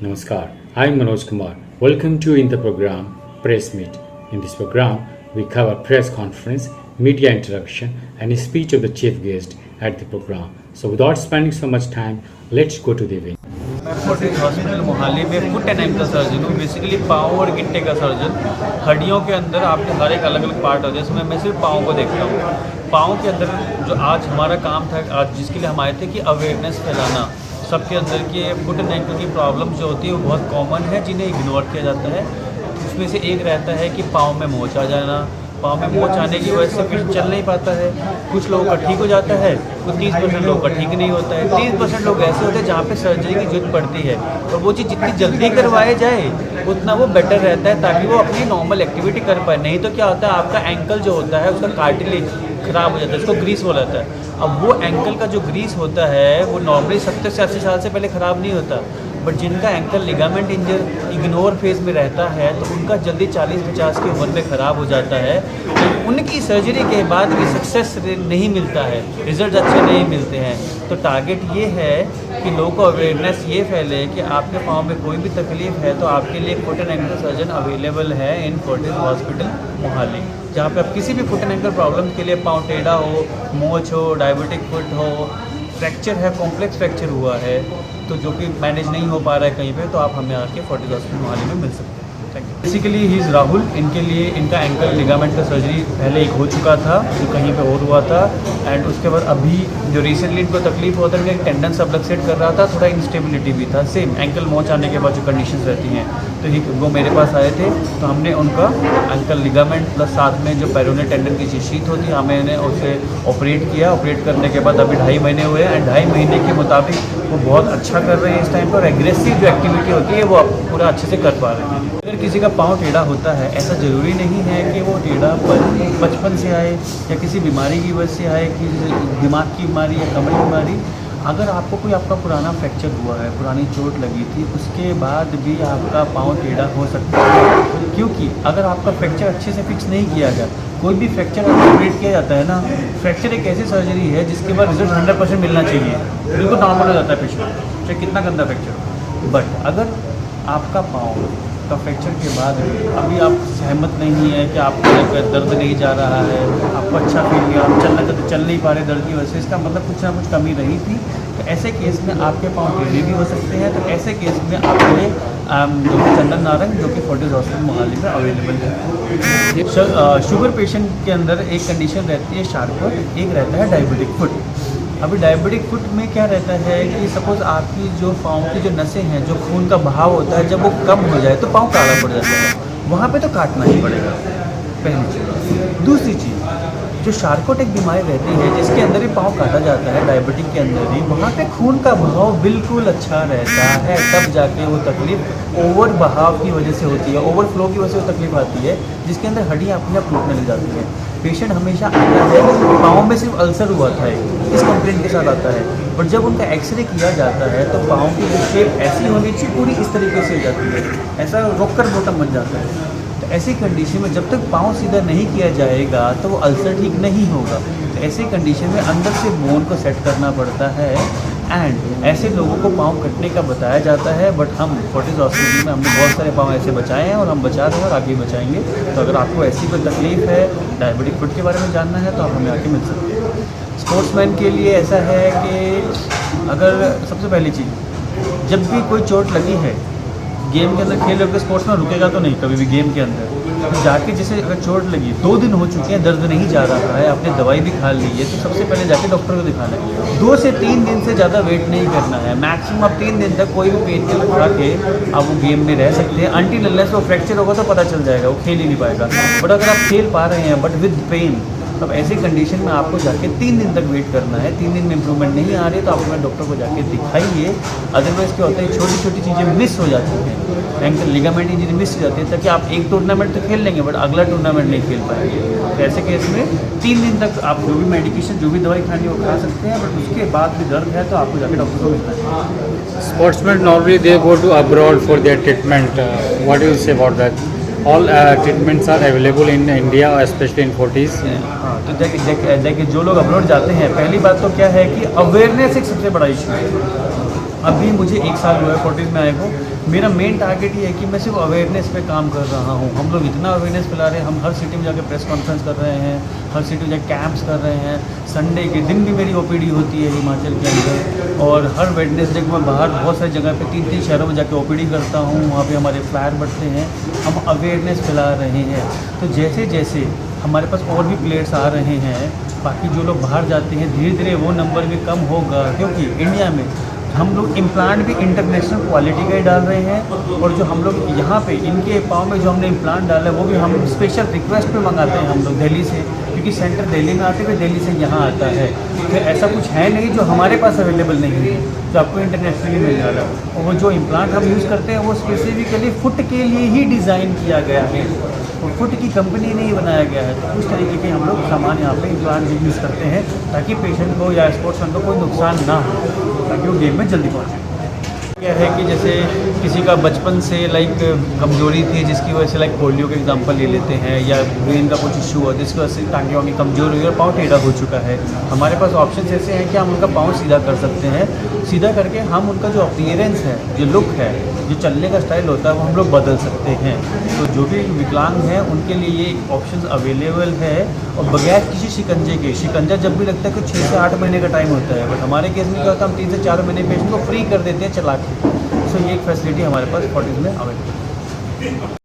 Namaskar, I am Manoj Kumar. Welcome to in the program Press Meet. In this program, we cover press conference, media interaction, and a speech of the chief guest at the program. So, without spending so much time, let's go to the event. मैं Fortis hospital Mohali में foot and ankle surgeon हूँ। Basically पाँव और गिट्टे का surgeon. हड्डियों के अंदर आपके हर एक अलग अलग पार्ट होते हैं, इसमें मैं सिर्फ पाँव को देखता हूँ। पाँव के अंदर जो आज हमारा काम था, आज जिसके लिए हम आए थे कि अवेयरनेस फैलाना सबके अंदर की फुट एंड एंकल की प्रॉब्लम जो होती है वो बहुत कॉमन है, जिन्हें इग्नोर किया जाता है। उसमें से एक रहता है कि पाँव में मोच आ जाना। पाँव में मोच आने की वजह से फिर चल नहीं पाता है। कुछ लोगों का ठीक हो जाता है, कुछ 30% लोगों का ठीक नहीं होता है। 30% लोग ऐसे होते हैं जहाँ पे सर्जरी की जरूरत पड़ती है, और वो चीज़ जितनी जल्दी करवाए जाए उतना वो बेटर रहता है, ताकि वो अपनी नॉर्मल एक्टिविटी कर पाए। नहीं तो क्या होता है, आपका एंकल जो होता है उसका कार्टिलेज ख़राब हो जाता है, इसको ग्रीस बोला जाता है। अब वो एंकल का जो ग्रीस होता है वो नॉर्मली 70 से 80 साल से पहले ख़राब नहीं होता, बट जिनका एंकल लिगामेंट इंजर इग्नोर फेज में रहता है तो उनका जल्दी 40-50 की उम्र में ख़राब हो जाता है। तो उनकी सर्जरी के बाद भी सक्सेस नहीं मिलता है, रिजल्ट अच्छे नहीं मिलते हैं। तो टारगेट ये है कि लोगों को अवेयरनेस ये फैले कि आपके पाँव में कोई भी तकलीफ़ है तो आपके लिए foot and ankle surgeon available है इन फोर्टिस हॉस्पिटल मोहाली, जहाँ पे आप किसी भी फुट एंड एंकल प्रॉब्लम के लिए, पाँव टेढ़ा हो, मोच हो, डायबिटिक फुट हो, फ्रैक्चर है, कॉम्प्लेक्स फ्रैक्चर हुआ है तो जो कि मैनेज नहीं हो पा रहा है कहीं पे, तो आप हमें आके फोर्टिस हॉस्पिटल मोहाली में मिल सकते हैं। Thank you. Basically he is Rahul. इनके लिए इनका एंकल लिगामेंट का सर्जरी पहले एक हो चुका था जो कहीं पे और हुआ था, एंड उसके बाद अभी जो रिसेंटली इनको तकलीफ होता है, एक टेंडन सबलक्सेट कर रहा था, थोड़ा इंस्टेबिलिटी भी था। सेम एंकल मोच आने के बाद जो कंडीशंस रहती हैं, तो वो मेरे पास आए थे, तो हमने उनका एंकल लिगामेंट प्लस साथ में जो पेरोनियल टेंडन की शीट होती है, हमने उसे ऑपरेट किया। ऑपरेट करने के बाद अभी 2.5 महीने हुए हैं, एंड 2.5 महीने के मुताबिक वो बहुत अच्छा कर रहे हैं इस टाइम पर, और एग्रेसिव जो एक्टिविटी होती है वो आप पूरा अच्छे से कर पा रहे हैं। अगर किसी का पाँव टेढ़ा होता है, ऐसा ज़रूरी नहीं है कि वो टेढ़ा बचपन से आए या किसी बीमारी की वजह से आए, कि दिमाग की बीमारी या कमर की बीमारी। अगर आपको कोई आपका पुराना फ्रैक्चर हुआ है, पुरानी चोट लगी थी, उसके बाद भी आपका पाँव टेढ़ा हो सकता है, क्योंकि अगर आपका फ्रैक्चर अच्छे से फिक्स नहीं किया गया, कोई भी फ्रैक्चर ऑपरेट किया जाता है ना, फ्रैक्चर एक ऐसी सर्जरी है जिसके बाद रिजल्ट 100% मिलना चाहिए, बिल्कुल नॉर्मल हो जाता है पेशेंट, चाहे कितना गंदा फ्रैक्चर। बट अगर आपका पाँव का फ्रैक्चर के बाद अभी आप सहमत नहीं है कि आपको दर्द नहीं जा रहा है, आपको अच्छा फील नहीं, आप चल नहीं पा रहे दर्द की वजह से, इसका मतलब कुछ ना कुछ कमी रही थी। तो ऐसे केस में आपके पाँव टेढ़े भी हो सकते हैं। तो ऐसे केस में आपके लिए चंदन नारंग जो कि फोर्टिस हॉस्पिटल मोहाली में अवेलेबल है। शुगर पेशेंट के अंदर एक कंडीशन रहती है शार्पर, एक रहता है डायबिटिक फुट। अभी डायबिटिक फुट में क्या रहता है कि सपोज़ आपकी जो पाँव की जो नसें हैं, जो खून का बहाव होता है, जब वो कम हो जाए तो पाँव काला पड़ जाता है, वहाँ पे तो काटना ही पड़ेगा, पहली चीज़। दूसरी चीज़, जो शार्कोटिक बीमारी रहती है जिसके अंदर ही पाँव काटा जाता है, डायबिटिक के अंदर ही, वहाँ पे खून का बहाव बिल्कुल अच्छा रहता है, तब जाके वो तकलीफ ओवर बहाव की वजह से होती है, ओवरफ्लो की वजह से वो तकलीफ आती है, जिसके अंदर हड्डियाँ अपने आप टूटने लग जाती है। पेशेंट हमेशा आता है पाँव में सिर्फ अल्सर हुआ था, इस कंप्लेंट के साथ आता है, बट जब उनका एक्सरे किया जाता है तो पाँव की जो शेप ऐसी होनी चाहिए पूरी इस तरीके से हो जाती है, ऐसा रोकर बॉटम बन जाता है। तो ऐसी कंडीशन में जब तक पाँव सीधा नहीं किया जाएगा तो वो अल्सर ठीक नहीं होगा। तो ऐसी कंडीशन में अंदर से बोन को सेट करना पड़ता है, एंड ऐसे लोगों को पाँव कटने का बताया जाता है। बट हम फोर्टिस हॉस्पिटल में हमने बहुत सारे पाँव ऐसे बचाए हैं और हम बचा रहे हैं और आगे बचाएंगे। तो अगर आपको ऐसी कोई तकलीफ़ है, डायबिटिक फुट के बारे में जानना है, तो आप हमें आके मिल सकते हैं। स्पोर्ट्समैन के लिए ऐसा है कि अगर सबसे पहली चीज़, जब भी कोई चोट लगी है गेम के अंदर, खेल रहे हो, स्पोर्ट्समैन रुकेगा तो नहीं कभी भी गेम के अंदर। तो जाके जैसे अगर चोट लगी, 2 दिन हो चुके हैं, दर्द नहीं जा रहा है, आपने दवाई भी खा ली है, तो सबसे पहले जाके डॉक्टर को दिखाना है। 2 से 3 दिन से ज़्यादा वेट नहीं करना है, मैक्सिमम आप 3 दिन तक कोई भी पेन किलर खा के आप वो गेम में रह सकते हैं। अनटिल अनलेस वो फ्रैक्चर होगा तो पता चल जाएगा, वो खेल ही नहीं पाएगा। बट अगर आप खेल पा रहे हैं बट विद पेन, तब ऐसी कंडीशन में आपको जाके 3 दिन तक वेट करना है। 3 दिन में इंप्रूवमेंट नहीं आ रही है तो आप अपने डॉक्टर को जाके दिखाइए। अदरवाइज़ क्या होता है, छोटी छोटी चीज़ें मिस हो जाती हैं, एंकल लिगामेंट इंजरी मिस हो जाती है, ताकि आप एक टूर्नामेंट तो खेल लेंगे बट अगला टूर्नामेंट नहीं खेल पाएंगे। तो ऐसे केस में 3 दिन तक आप जो भी मेडिकेशन, जो भी दवाई खानी है वो खा सकते हैं, बट उसके बाद भी दर्द है तो आपको जाके डॉक्टर को मिलना है। Sportsmen normally they go to abroad for their treatment. What do you say about that? All treatments are available in India, especially in Fortis. तो देखिए जो लोग अब्रॉड जाते हैं, पहली बात तो क्या है कि अवेयरनेस एक सबसे बड़ा इशू है। अभी मुझे 1 साल हुआ है फोर्टिस में आए को। मेरा मेन टारगेट ये है कि मैं सिर्फ अवेयरनेस पे काम कर रहा हूँ। हम लोग इतना अवेयरनेस फैला रहे हैं, हम हर सिटी में जाकर प्रेस कॉन्फ्रेंस कर रहे हैं, हर सिटी में जाकर कैंप्स कर रहे हैं। संडे के दिन भी मेरी ओपीडी होती है हिमाचल के अंदर, और हर वेडनेसडे को मैं बाहर बहुत सारी जगह पे 3-3 शहरों में जाकर ओपीडी करता हूँ। वहाँ पे हमारे फ्लायर बढ़ते हैं, हम अवेयरनेस फैला रहे हैं। तो जैसे जैसे हमारे पास और भी प्लेयर्स आ रहे हैं, बाकी जो लोग बाहर जाते हैं, धीरे धीरे वो नंबर भी कम होगा, क्योंकि इंडिया में हम लोग इम्प्लांट भी इंटरनेशनल क्वालिटी का ही डाल रहे हैं। और जो हम लोग यहाँ पे इनके पाँव में जो हमने इम्प्लांट डाला है वो भी हम स्पेशल रिक्वेस्ट पे मंगाते हैं हम लोग दिल्ली से, क्योंकि सेंटर दिल्ली में आते हुए दिल्ली से यहाँ आता है। तो ऐसा कुछ है नहीं जो हमारे पास अवेलेबल नहीं है, जो आपको इंटरनेशनली मिल रहा है। और वो जो इम्प्लांट हम यूज़ करते हैं वो स्पेसिफिकली फुट के लिए ही डिज़ाइन किया गया है, और फुट की कंपनी ने ही बनाया गया है। तो उस तरीके के हम लोग सामान यहाँ पे इम्प्लांट यूज़ करते हैं, ताकि पेशेंट को या स्पोर्ट्समैन को कोई नुकसान ना हो, ताकि वो गेम में जल्दी पहुँचे। क्या है कि जैसे किसी का बचपन से लाइक कमजोरी थी, जिसकी वजह से लाइक पोलियो के एग्जांपल ले लेते हैं, या ब्रेन का कुछ इशू हो जिसकी वजह से टांगे वांगे कमजोर हुई और पाँव टेढ़ा हो चुका है। हमारे पास ऑप्शन ऐसे हैं कि हम उनका पाँव सीधा कर सकते हैं। सीधा करके हम उनका जो अपीयरेंस है, जो लुक है, जो चलने का स्टाइल होता है, वो हम लोग बदल सकते हैं। तो जो भी विकलांग हैं उनके लिए ये एक ऑप्शन अवेलेबल है, और बगैर किसी शिकंजे के। शिकंजा जब भी लगता है कि 6 से 8 महीने का टाइम होता है, बट हमारे केस में क्या होता है, हम 3 से 4 महीने पेशेंट को फ्री कर देते हैं चला के। सो ये एक फैसिलिटी हमारे पास फोर्टिस में अवेलेबल है।